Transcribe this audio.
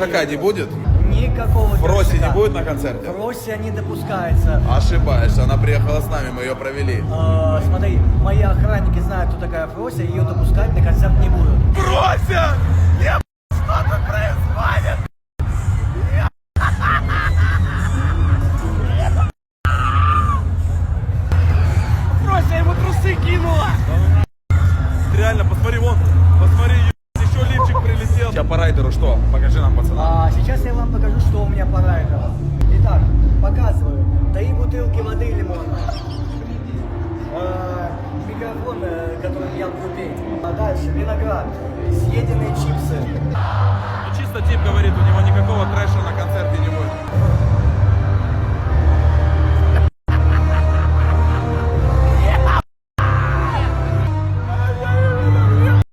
Кошака не будет? Никакого Фроси не Кошака. будет на концерте? Фрося не допускается. Ошибаешься, она приехала с нами, мы ее провели. Смотри, мои охранники знают, кто такая Фрося, ее допускать на концерт не будут. Фрося! Что тут происходит? Фрося ему трусы кинула! Реально, посмотри, вон, посмотри, еще лифчик прилетел. Сейчас по райдеру что? Покажи нам, пацана. Сейчас я вам покажу, что у меня по райдеру. Итак, показываю. 3 бутылки воды лимонной. Микрофон, который я буду петь. А дальше виноград. Съеденные чипсы. Ну, чисто тип говорит, у него никакого трэша